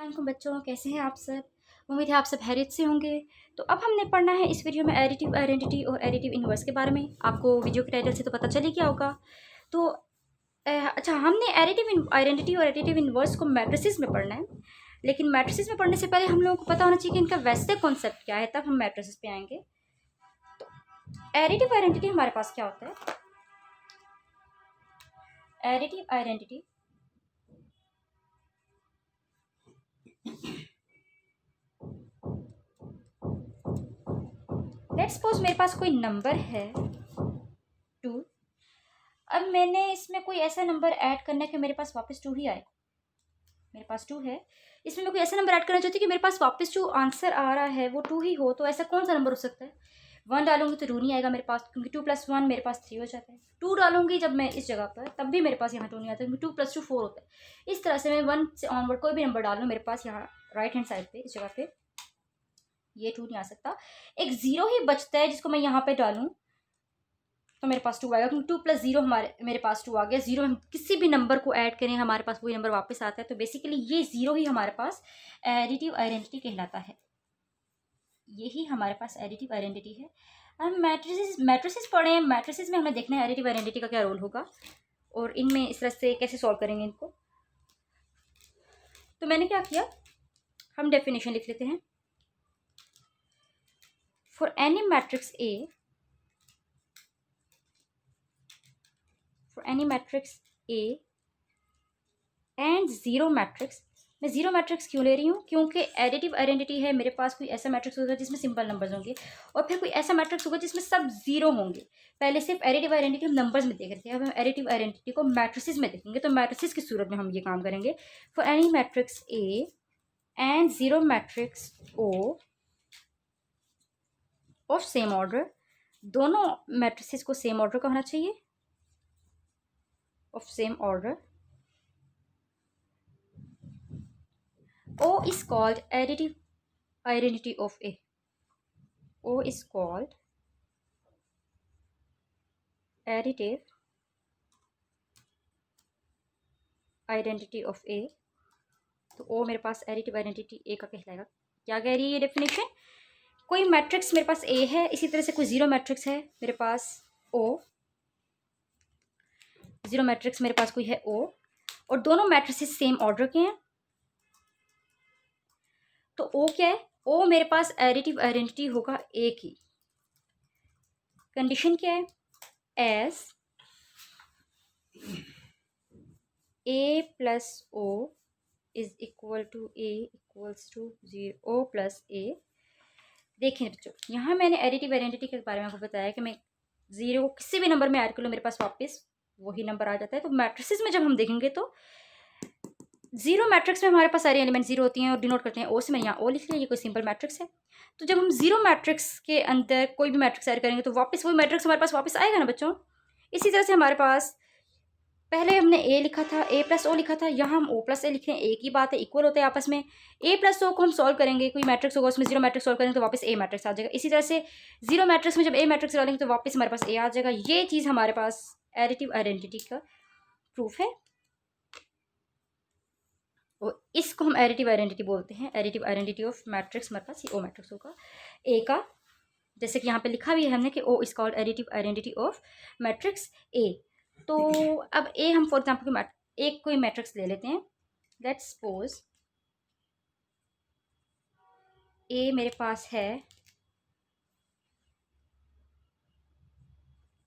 वालेकुम बच्चों, कैसे हैं आप सब। उम्मीद है आप सब खैरियत से होंगे। तो अब हमने पढ़ना है इस वीडियो में एडिटिव आइडेंटिटी और एडिटिव इन्वर्स के बारे में। आपको वीडियो के टाइटल से तो पता चल ही गया होगा। तो अच्छा, हमने एडिटिव आइडेंटिटी और एडिटिव इन्वर्स को मैट्रिसेस में पढ़ना है। लेकिन मैट्रिसेस में पढ़ने से पहले हम लोगों को पता होना चाहिए कि इनका वैसे कॉन्सेप्ट क्या है, तब हम मैट्रिसेस पे आएंगे। तो एडिटिव आइडेंटिटी हमारे पास क्या होता है। एडिटिव आइडेंटिटी लेट्स सपोज मेरे पास कोई नंबर है 2। अब मैंने इसमें कोई ऐसा नंबर ऐड करना है कि मेरे पास वापस 2 ही आए। मेरे पास 2 है, इसमें मैं कोई ऐसा नंबर ऐड करना चाहती हूँ कि मेरे पास वापस जो आंसर आ रहा है वो 2 ही हो। तो ऐसा कौन सा नंबर हो सकता है। 1 डालूंगी तो 2 नहीं आएगा मेरे पास, क्योंकि 2 + 1 मेरे पास 3 हो जाता है। 2 डालूंगी जब मैं इस जगह पर, तब भी मेरे पास यहाँ 2 नहीं आता, क्योंकि 2 + 2 4 होता है। इस तरह से मैं 1 से ऑनवर्ड कोई भी नंबर डाल लूँ, मेरे पास यहाँ राइट हैंड साइड पे इस जगह पे ये 2 नहीं आ सकता। एक 0 ही बचता है जिसको मैं यहाँ पे डालूँ तो मेरे पास 2 आएगा, क्योंकि 2 + 0 मेरे पास 2 आ गया। 0 हम किसी भी नंबर को ऐड करें हमारे पास वही नंबर वापस आता है। तो बेसिकली ये 0 ही हमारे पास एडिटिव आइडेंटिटी कहलाता है। यही हमारे पास एडिटिव आइडेंटिटी है। हम मैट्रिसेस पढ़े हैं। मैट्रिसेस में हमें देखना है एडिटिव आइडेंटिटी का क्या रोल होगा और इनमें इस तरह से कैसे सॉल्व करेंगे इनको। तो मैंने क्या किया, हम डेफिनेशन लिख लेते हैं। For any matrix A, for any matrix A and 0 matrix. मैं 0 मैट्रिक्स क्यों ले रही हूँ, क्योंकि एडिटिव आइडेंटिटी है। मेरे पास कोई ऐसा मैट्रिक्स होगा जिसमें सिंपल नंबर्स होंगे और फिर कोई ऐसा मैट्रिक्स होगा जिसमें सब 0 होंगे। पहले सिर्फ एडिटिव आइडेंटिटी हम नंबर्स में देख रहे थे, अब हम एडिटिव आइडेंटिटी को मैट्रिसेस में देखेंगे। तो मैट्रिसेस की सूरत में हम ये काम करेंगे। For any matrix A and 0 matrix O of same order. दोनों मैट्रिसेस को सेम ऑर्डर का होना चाहिए, of same order. O is called additive identity of A. O is called additive identity of A. तो O मेरे पास additive identity A का कहलाएगा। क्या कह रही है ये डेफिनेशन। कोई मैट्रिक्स मेरे पास A है, इसी तरह से कोई 0 मैट्रिक्स है मेरे पास O। 0 मैट्रिक्स मेरे पास कोई है O और दोनों मैट्रिसेस सेम ऑर्डर के हैं। तो O क्या है, O मेरे पास एडिटिव आइडेंटिटी होगा A की। कंडीशन क्या है, as A + O is equal to A equals to 0 + A। देखिए बच्चों, यहाँ मैंने एडिटिव आइडेंटिटी के बारे में आपको बताया कि मैं 0 किसी भी नंबर में ऐड कर लूँ, मेरे पास वापस वही नंबर आ जाता है। तो मैट्रिसेस में जब हम देखेंगे तो 0 मैट्रिक्स में हमारे पास सारे एलिमेंट 0 होती हैं और डिनोट करते हैं O से। मैंने यहाँ O लिख लिया, ये कोई सिंपल मैट्रिक्स है। तो जब हम 0 मैट्रिक्स के अंदर कोई भी मैट्रिक्स ऐड करेंगे तो वापस वही मैट्रिक्स हमारे पास वापस आएगा ना बच्चों। इसी तरह से हमारे पास पहले हमने A लिखा था, A + O लिखा था, यहाँ हम O + A लिख रहे हैं। एक ही बात है, इक्वल होते हैं आपस में। A + O को हम सॉल्व करेंगे, कोई मैट्रिक्स होगा उसमें 0 मैट्रिक्स सॉल्व करेंगे तो वापस A मैट्रिक्स आ जाएगा। इसी तरह से 0 मैट्रिक्स में जब A मैट्रिक्स डालेंगे तो वापस हमारे पास A आ जाएगा। ये चीज़ हमारे पास एडिटिव आइडेंटिटी का प्रूफ है और इसको हम एडिटिव आइडेंटिटी बोलते हैं। एडिटिव आइडेंटिटी ऑफ मैट्रिक्स, हमारे पास ये O मैट्रिक्स होगा A का, जैसे कि यहाँ पे लिखा भी है हमने कि O is called additive identity of matrix A। तो अब A हम फॉर एग्जाम्पल एक कोई मैट्रिक्स ले लेते हैं। लेट्स सपोज A मेरे पास है,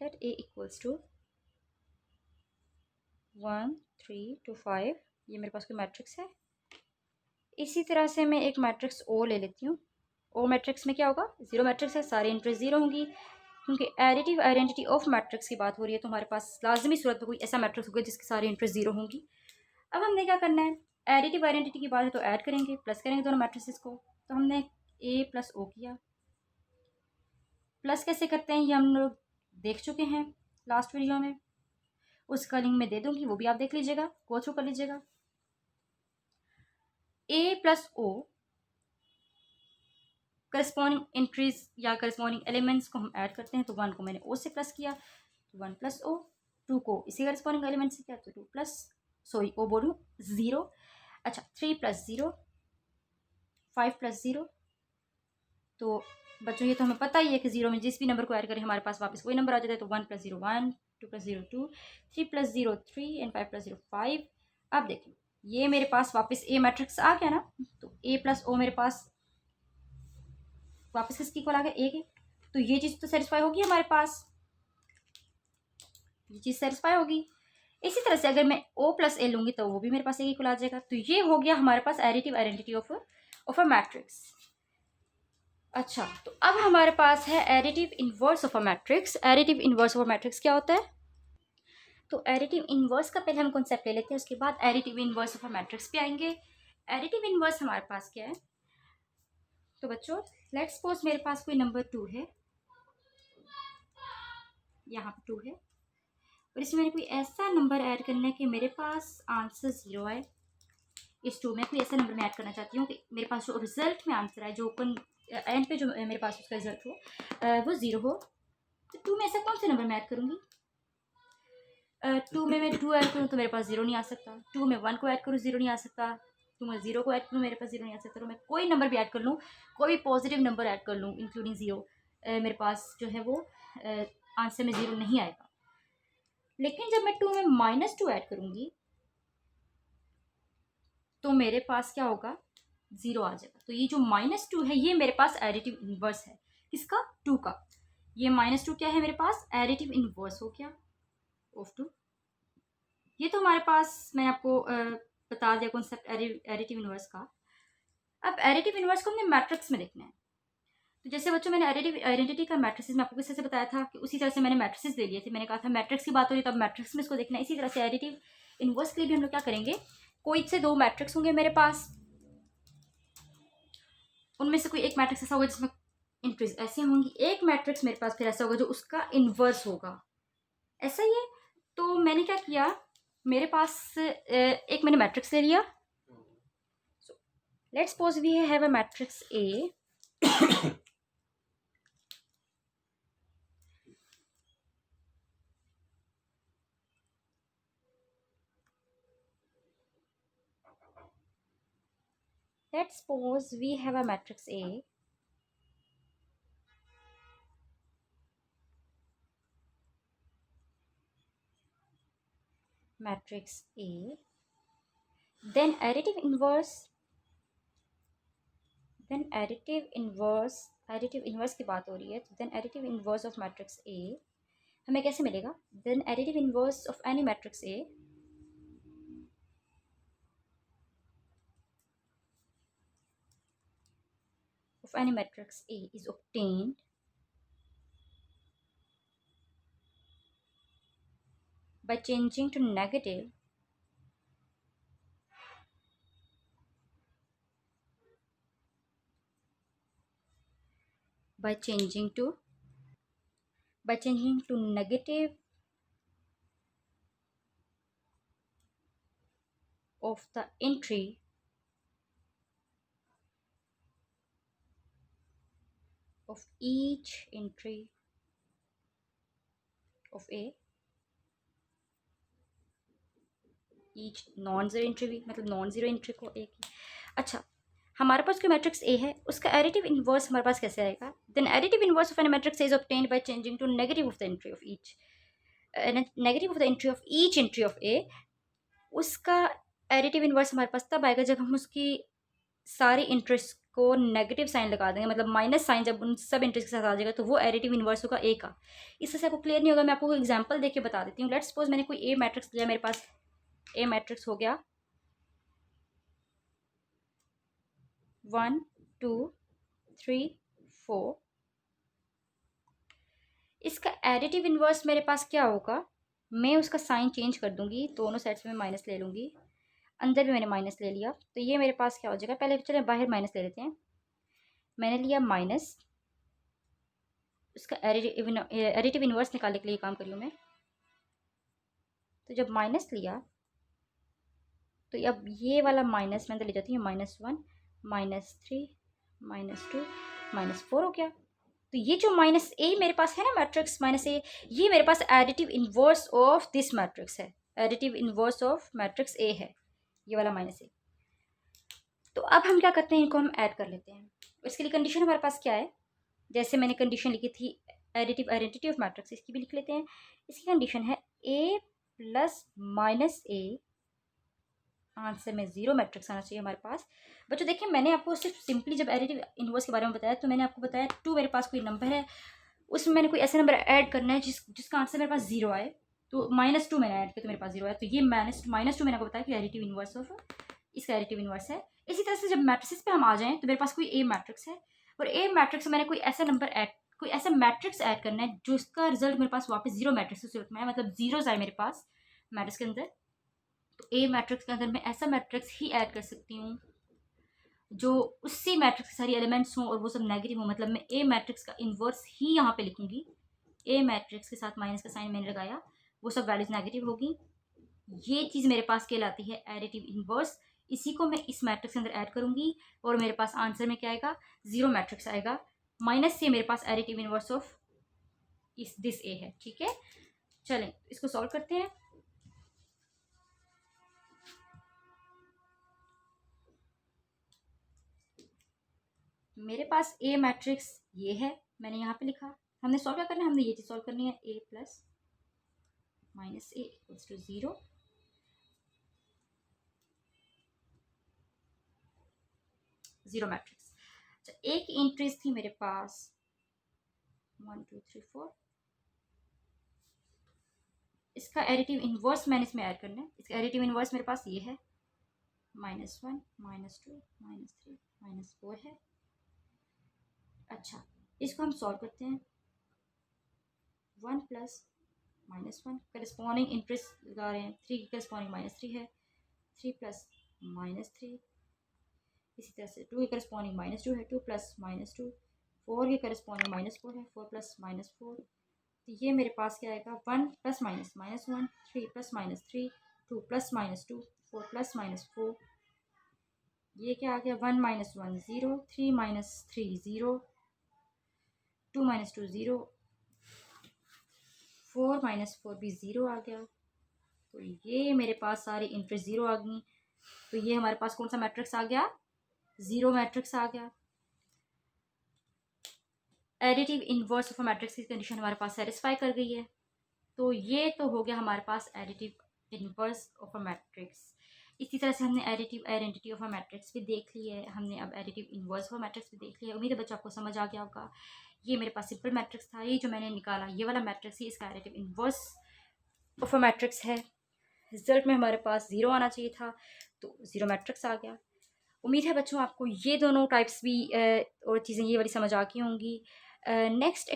लेट A इक्वल्स टू 1 3 2 5। ये मेरे पास कोई मैट्रिक्स है। इसी तरह से मैं एक मैट्रिक्स O ले लेती हूँ। O मैट्रिक्स में क्या होगा, 0 मैट्रिक्स है, सारे एंट्रीज 0 होंगी, क्योंकि एडिटिव आइडेंटिटी ऑफ मैट्रिक्स की बात हो रही है। तो हमारे पास लाजमी सूरत में कोई ऐसा मैट्रिक्स होगा जिसकी सारी एंट्रीज 0 होंगी। अब हमने क्या करना है, एडिटिव आइडेंटिटी की बात है तो ऐड करेंगे, प्लस करेंगे दोनों मैट्रिसेस को। तो हमने A + O किया। प्लस कैसे करते हैं ये हम लोग देख चुके हैं लास्ट वीडियो में, उसका लिंक मैं दे दूंगी, वो भी आप देख लीजिएगा, गो थ्रू कर लीजिएगा। A + O करस्पॉन्डिंग एंट्रीज या करस्पॉन्डिंग एलिमेंट्स को हम ऐड करते हैं। तो 1 को मैंने O से प्लस किया तो 1 + O, 2 को इसी करस्पॉन्डिंग एलिमेंट से किया तो 2 + सॉरी O बोलूँ 0। अच्छा, 3 + 0 5 + 0। तो बच्चों ये तो हमें पता ही है कि 0 में जिस भी नंबर को ऐड करें हमारे पास वापस वही नंबर आ जाता है। तो 1 + 0 1, 2 + 0 2, 3 + 0 3 एंड 5 + 0 5। अब देखें ये मेरे पास वापस ए मैट्रिक्स आ गया ना, तो A + O मेरे पास वापस किसकी इक्वल आ गया, ए के। तो ये चीज़ तो सेटिस्फाई होगी हमारे पास, ये चीज़ सेटिस्फाई होगी। इसी तरह से अगर मैं O + A लूँगी तो वो भी मेरे पास एक इक्वल आ जाएगा। तो ये हो गया हमारे पास additive identity of a matrix. अच्छा, तो अब हमारे पास है additive inverse of a matrix. Additive inverse of a matrix क्या होता है? तो एडिटिव इन्वर्स का पहले हम कॉन्सेप्ट ले लेते हैं, उसके बाद additive inverse of a matrix पे आएंगे। एडिटिव इन्वर्स हमारे पास क्या है? तो बच्चों लेट्स सपोज मेरे पास कोई नंबर 2 है, यहाँ पे 2 है, और इसमें मैंने कोई ऐसा नंबर ऐड करना है कि मेरे पास आंसर 0 आए। इस 2 में कोई ऐसा नंबर मैं ऐड करना चाहती हूँ कि मेरे पास जो रिजल्ट में आंसर आए, जो ओपन एंड पे जो मेरे पास उसका रिजल्ट हो वो 0 हो। तो 2 में ऐसा कौन सा नंबर मैं ऐड करूँगी? 2 में मैं 2 ऐड करूँ तो मेरे पास 0 नहीं आ सकता। 2 में 1 को ऐड करूँ 0 नहीं आ सकता। 2 में 0 को ऐड करूँ मेरे पास 0 नहीं आ सकता। तो मैं कोई नंबर भी ऐड कर लूँ, कोई पॉजिटिव नंबर ऐड कर लूँ इंक्लूडिंग 0, मेरे पास जो है वो आंसर में 0 नहीं आएगा। लेकिन जब मैं 2 में -2 ऐड करूँगी तो मेरे पास क्या होगा, 0 आ जाएगा। तो ये जो -2 है ये मेरे पास एडिटिव इन्वर्स है। किसका? 2 का। ये -2 क्या है मेरे पास? एडिटिव इन्वर्स हो गया ऑफ 2। ये तो हमारे पास मैंने आपको बता दिया कॉन्सेप्ट एडिटिव इन्वर्स का। अब एडिटिव इन्वर्स को हमने मैट्रिक्स में देखना है। तो जैसे बच्चों मैंने एडिटिव आइडेंटिटी का मैट्रिक्स में आपको किस तरह से बताया था कि उसी तरह से मैंने मैट्रिक्स दे लिए थे। मैंने कहा था मैट्रिक्स की बात हो रही है तब मैट्रिक्स में इसको देखना है। इसी तरह से एडिटिव इन्वर्स के लिए भी हम लोग क्या करेंगे, कोई से 2 मैट्रिक्स होंगे मेरे पास, उनमें से कोई एक मैट्रिक्स ऐसा होगा जिसमें एंट्रीज ऐसे होंगी, एक मैट्रिक्स मेरे पास फिर ऐसा होगा जो उसका इन्वर्स होगा। ऐसा ही है। तो मैंने क्या किया, मेरे पास एक मैंने मैट्रिक्स ले लिया। Let's suppose we have a matrix A let's suppose we have a matrix A matrix A, then additive inverse की बात हो रही है, तो then additive inverse of matrix A हमें कैसे मिलेगा? then additive inverse of any matrix A is obtained by changing to negative by changing to negative of the entry of each entry of A, each non zero entry भी, मतलब non zero entry को एक ही। अच्छा, हमारे पास कोई matrix A है, उसका additive inverse हमारे पास कैसे आएगा? Then additive inverse of an matrix is obtained by changing to negative of the entry of each entry of A. उसका एडिटिव इन्वर्स हमारे पास तब आएगा जब हम उसकी सारी इंटरेस्ट को नेगेटिव साइन लगा देंगे, मतलब माइनस साइन जब उन सब इंटरेस्ट के साथ आ जाएगा तो वो एडिटिव इन्वर्स होगा ए का। इससे आपको क्लियर नहीं होगा, मैं आपको एग्जांपल देके बता देती हूँ। लेट्स सपोज मैंने कोई ए मैट्रिक्स लिया, मेरे पास ए मैट्रिक्स हो गया 1 2 3 4। इसका एडिटिव इन्वर्स मेरे पास क्या होगा, मैं उसका साइन चेंज कर दूंगी, दोनों साइड्स में माइनस ले लूँगी, अंदर भी मैंने माइनस ले लिया, तो ये मेरे पास क्या हो जाएगा, पहले चले बाहर माइनस ले लेते हैं। मैंने लिया माइनस, उसका एडिटिव इन्वर्स निकालने के लिए काम करी हूँ मैं। तो जब माइनस लिया तो अब ये वाला माइनस मैं अंदर ले जाती हूँ, -1 -3 -2 -4 हो गया। तो ये जो माइनस ए मेरे पास है ना मैट्रिक्स -a, ये मेरे पास additive inverse of this matrix है, additive inverse of matrix A है ये वाला -a। तो अब हम क्या करते हैं, इनको हम ऐड कर लेते हैं। इसके लिए कंडीशन हमारे पास क्या है, जैसे मैंने कंडीशन लिखी थी एडिटिव आइडेंटिटी ऑफ मैट्रिक्स, इसकी भी लिख लेते हैं। इसकी कंडीशन है a plus minus a, answer में 0 मैट्रिक्स आना चाहिए हमारे पास। बच्चों देखिए, मैंने आपको सिर्फ सिंपली जब एडिटिव इनवर्स के बारे में बताया तो मैंने आपको बताया 2 मेरे पास कोई नंबर है, उसमें मैंने कोई ऐसा नंबर ऐड करना है जिसका आंसर मेरे पास 0 आए। तो -2 मैंने ऐड किया तो मेरे पास 0 आया, तो ये -2 मैंने आपको बताया कि एडिटिव इनवर्स ऑफ इसका एडिटिव इनवर्स है। इसी तरह से जब मैट्रिक्स पे हम आ जाएं तो मेरे पास कोई ए मैट्रिक्स है, और ए मैट्रिक्स में मैंने कोई ऐसा मैट्रिक्स ऐड करना है जिसका रिजल्ट मेरे पास वापस 0 मैट्रिक्स के रूप में है, मतलब जीरोस आए मेरे पास मैट्रिक्स के अंदर। तो ए मैट्रिक्स के अंदर मैं ऐसा मैट्रिक्स ही ऐड कर सकती हूँ जो उसी मैट्रिक्स के सारी एलिमेंट्स हों और वो सब नेगेटिव हो, मतलब मैं ए मैट्रिक्स का इन्वर्स ही यहाँ पे लिखूंगी। ए मैट्रिक्स के साथ माइनस का साइन मैंने लगाया, वो सब वैल्यूज नेगेटिव होगी। ये चीज़ मेरे पास कहलाती है एडिटिव इन्वर्स। इसी को मैं इस मैट्रिक्स के अंदर ऐड करूंगी और मेरे पास आंसर में क्या आएगा, 0 मैट्रिक्स आएगा। माइनस से मेरे पास एडिटिव इन्वर्स ऑफ दिस ए है। ठीक है, चलें इसको सॉल्व करते हैं। मेरे पास ए मैट्रिक्स ये है, मैंने यहाँ पे लिखा। हमने सॉल्व क्या करना है, हमने ये चीज़ सॉल्व करनी है, A plus minus A equals to 0। Zero matrix. अच्छा, एक एंट्रीज थी मेरे पास 1 2 3 4, इसका एडिटिव इन्वर्स मैंने इसमें ऐड करना है। इसका एडिटिव इन्वर्स मेरे पास ये है, -1 -2 -3 -4 है। अच्छा, इसको हम सॉल्व करते हैं। 1 प्लस -1 करस्पॉन्डिंग इंटरेस्ट लगा रहे हैं, 3 की करस्पॉन्डिंग -3 है, 3 प्लस -3। इसी तरह से 2 के करस्पॉन्डिंग -2 है, 2 प्लस -2। 4 के करस्पॉन्डिंग -4 है, 4 प्लस -4। तो ये मेरे पास क्या आएगा, 1 प्लस -1, 3 प्लस -3, 2 प्लस -2, 4 प्लस -4। ये क्या आ गया, 1 - 1 0, 3 - 3 0, 2 - 2 0, 4 - 4 भी 0 आ गया। तो ये मेरे पास सारी इंटरेस्ट 0 आ गई। तो ये हमारे पास कौन सा मैट्रिक्स आ गया, 0 मैट्रिक्स आ गया। Additive inverse of a matrix की कंडीशन हमारे पास सेटिस्फाई कर गई है। तो ये तो हो गया हमारे पास additive inverse of a matrix. इसी तरह से हमने additive identity of a matrix भी देख ली है, हमने अब additive inverse of a matrix भी देख लिया है। उम्मीद है बच्चों आपको समझ आ गया होगा। ये मेरे पास सिंपल मैट्रिक्स था, ये जो मैंने निकाला ये वाला मैट्रिक्स ही इसका additive inverse of a matrix है। रिजल्ट में हमारे पास 0 आना चाहिए था, तो 0 मैट्रिक्स आ गया। उम्मीद है बच्चों आपको ये दोनों टाइप्स भी और चीज़ें ये वाली समझ आ गई होंगी। नेक्स्ट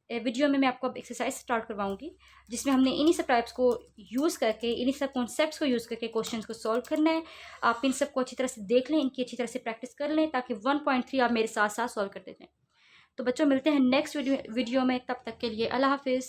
वीडियो में मैं आपको अब एक्सरसाइज स्टार्ट करवाऊंगी, जिसमें हमने इन्हीं सब टाइप्स को यूज़ करके, इन्हीं सब कॉन्सेप्ट्स को यूज़ करके क्वेश्चंस को सॉल्व करना है। आप इन सब को अच्छी तरह से देख लें, इनकी अच्छी तरह से प्रैक्टिस कर लें, ताकि 1.3 आप मेरे साथ साथ सॉल्व करते रहें। तो बच्चों मिलते हैं नेक्स्ट वीडियो में, तब तक के लिए अल्लाह हाफिज़।